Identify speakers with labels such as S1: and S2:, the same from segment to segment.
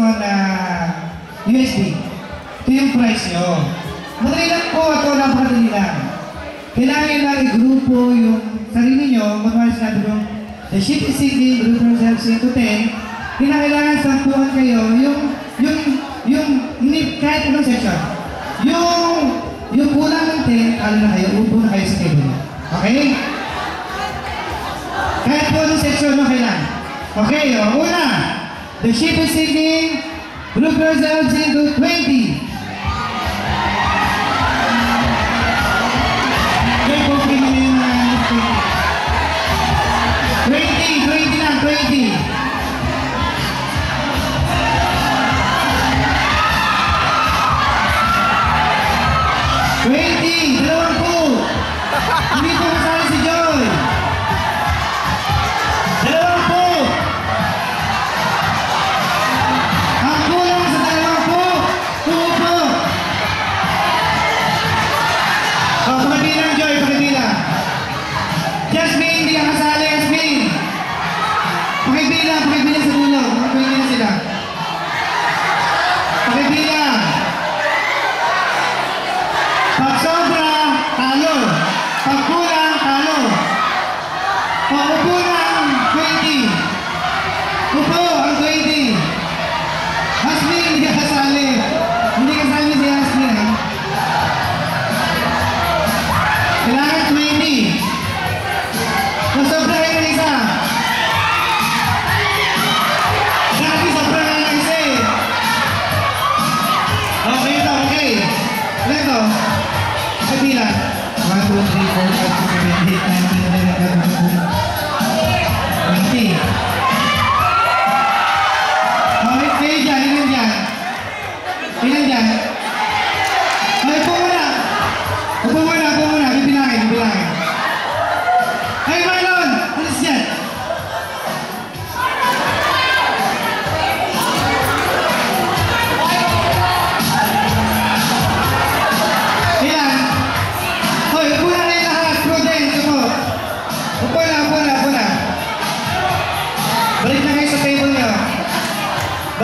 S1: on USD. Ito yung price nyo. Madali lang po ito, napakadali lang. Kailangan lang i-grupo yung sarili nyo. Kunwari sinabi nyo, the ship is sinking, group yourselves into 10. Kailangan sampuan kayo yung hindi kahit anong section. Yung kulang ng 10, ano na kayo, upo na kayo sa table. Okay? Kahit po anong section mo kailangan. Okay, una. The ship is sinking, group yourselves into 20. Okay, po, pinili yung 20 lang, 20. Dalawang po! Hindi po kasali si Joy! Dalawang po! Ang kulang sa dalawang po! 2 po! O, pakibilang Joy, pakibilang! Jasmine, hindi ka kasali, Jasmine! Pakibilang sa dulo! Pakibilang sila! Pakibilang! Pag sobra, talo. Pag kulang, talo. Pag upo lang, 20. Upo ang 20. Hasmin, hindi ka kasali. Hindi kasali si Hasmin. Kailangan 20. Pag sobra kayo ng isa. Dati sobra kayo ng isa eh. Okay ito, okay. Ito. Kabilang 1, 2, 3, 4, 5, 6, 7, 8, 9, 10, 11, 12, 20. Okay, kayo dyan, ilan dyan? Ilan dyan? Okay, upo muna, bibilangin. Hey, Marlon! Alis dyan!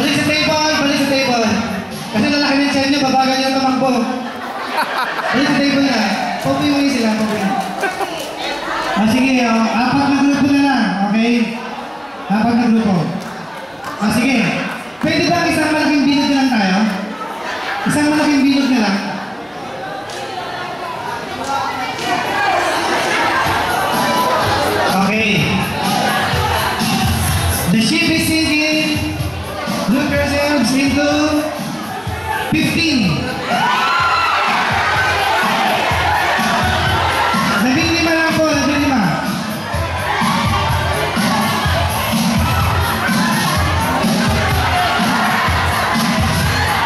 S1: Balik sa table. Kasi lalaki ng tiyan nyo, babagal nyo tumakbo. Balik sa table niya. Popoy sila, popoy. Sige, 4 na grupo na lang, okay? 4 na grupo. Sige. Pwede ba isang malaking bilog na lang tayo? Isang malaking bilog na lang. Okay. The ship is sinking. Look yourselves into 15. 15 lang po, 15.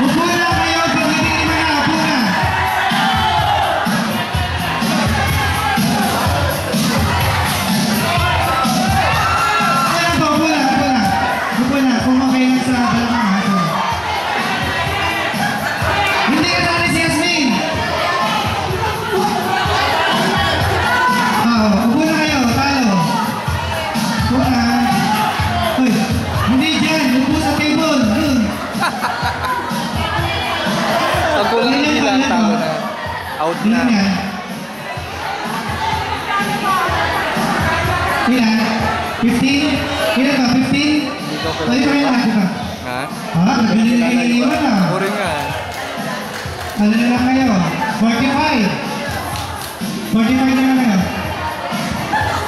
S1: Upo na kayo, pag 15 na, upo na. Upo na, kung okay lang sa balakang. Hindi ka tali si Yasmin. Upo na kayo, talo. Upo na. Uy, hindi dyan, upo sa table. Yun.
S2: Pag kulang bilang tao na. Out na.
S1: Ilan? 15? Ilan ba? 15? Tali pa kayo lahat, diba?
S2: Ha?
S1: Nabili na kayo iniwan na.
S2: Ako rin nga.
S1: Ano na lang kayo? 45. 45 na lang kayo.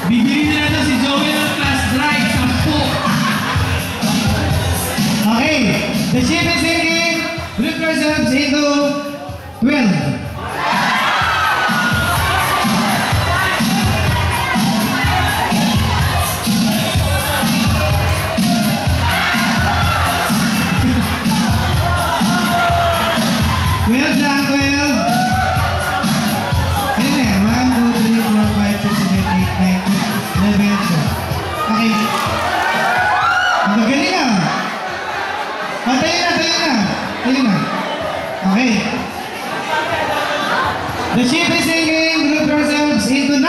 S3: Bibili na natin si Joey ng class drive, 10.
S1: Okay. The ship is sinking. Group yourselves into 12. Okay. The ship is sinking. Group yourselves into 9. 9.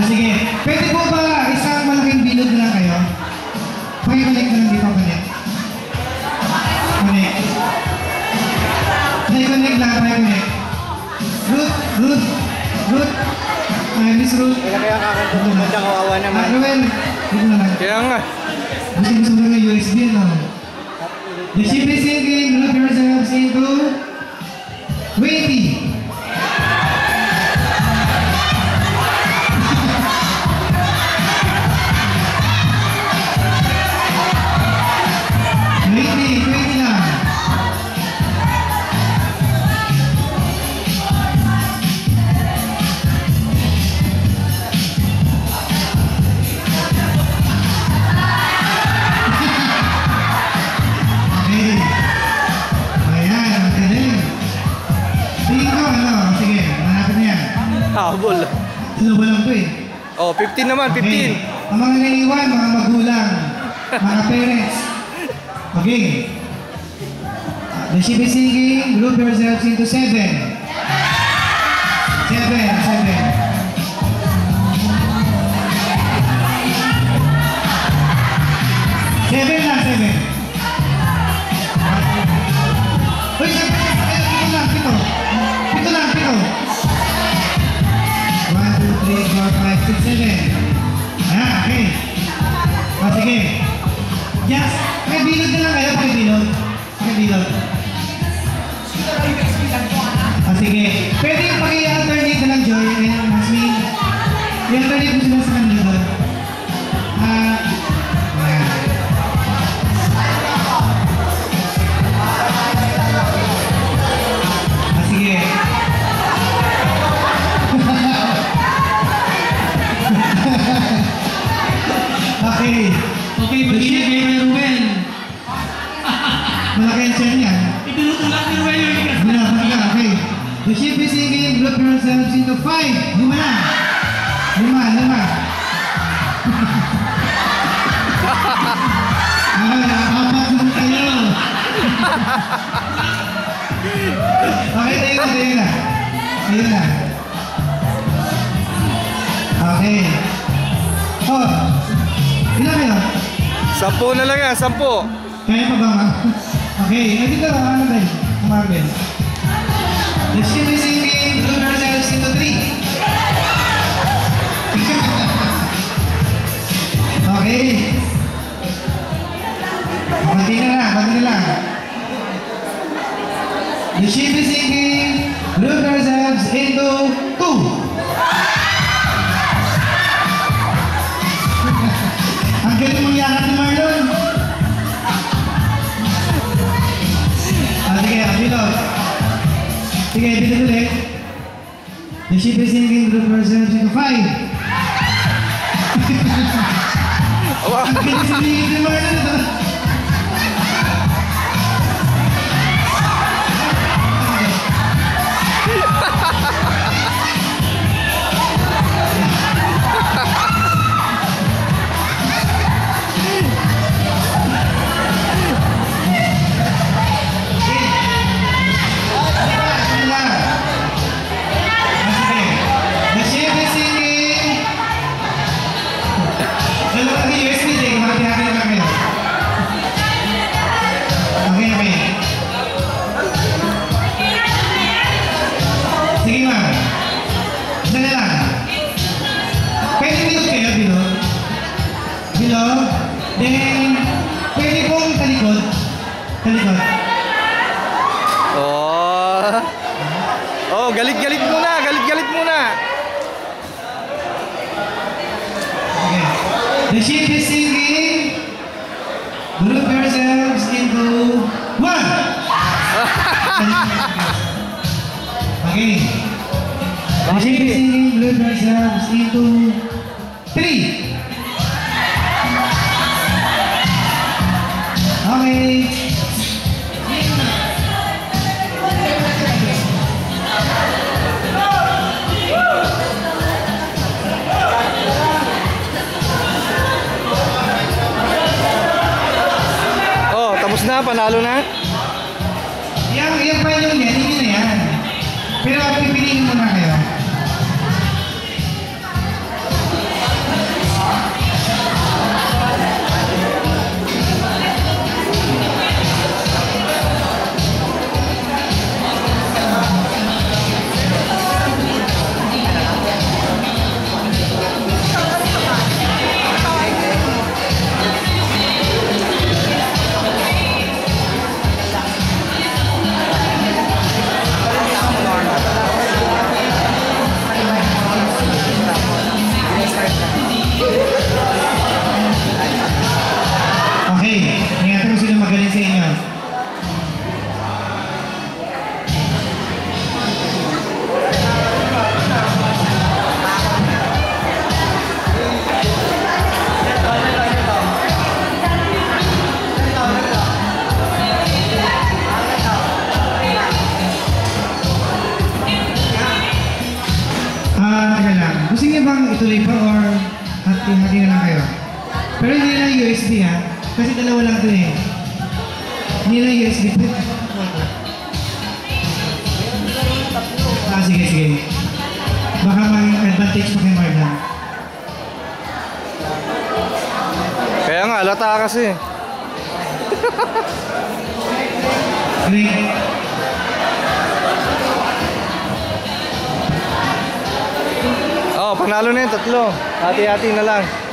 S1: Sige. Pwede po ba isang malaking bilog na lang kayo? Pakiconnect na lang dito, connect. Connect. Pakiconnect lang, pakiconnect. Root. Miss Ruth.
S2: Kaya kaya kakantong kawawa naman.
S1: Ruel, dito na lang.
S2: Kaya nga.
S1: Gusto mo ng USB, no? The ship is sinking. Group yourselves into 20.
S2: Habol.
S1: Ano ba lang ito eh?
S2: Oh, 15 naman, 15.
S1: Okay. Ang mga naiiwan, mga magulang, mga parents. Okay. The ship is sinking. Group yourselves into 7. 7. 7 lang, 7. Uy, pito lang. 1, 2, 3, 4, 5, 6, 7. Okay. Sige. Just, bilog na lang kayo, bilog. Sige. Pwede yung pag-i-alternate na lang, Joy, and Hasmin. I-alternate mo sila sa kanila doon. Sige. Okay.
S3: Okay, mag-ingat kayo kay Ruben.
S1: Malaki ang tiyan yan.
S3: Itinutulak ni Ruben yung ikas.
S1: Okay. The ship is sinking. Group yourselves into 5. 5 na. 5. Apat naman kayo. Okay, tayo na. Okay. Oh. Ilan kayo?
S2: 10 na lang yan, 10.
S1: Kaya pa ba nga? Okay, dito ano ba yun? Marvel. The ship is sinking. Group yourselves into 3. Okay. Konti na lang. The ship is sinking. Group yourselves into 2. Ang galing mong yakat ni Marlon. Sige, bilog ulit. The ship is sinking. Group yourselves into 5. Ang galing sinigit ni Marlon. Sige ma'am. Isa na lang. Pwede bilog kayo, bilog. Then, pwede pong talikod.
S2: Oh, galit-galit muna.
S1: Okay. The ship is sinking. Group yourselves into 1. Okay. The ship is sinking. Group yourselves into 3. Okay.
S2: Oh, tapos na, panalo na.
S1: Yung pa yung yan, hindi na yan. Pero pipiliin muna kayo. Gusto niyo bang ituloy pa or hati na lang kayo? Pero hindi na USB ha. Kasi dalawa lang ito eh. Hindi na USB. Sige, sige. Baka maging advantage pa kay Marlon.
S2: Kaya nga, alata kasi.
S1: Great.
S2: Oh, panalo na yun, tatlo. Hati-hati na lang.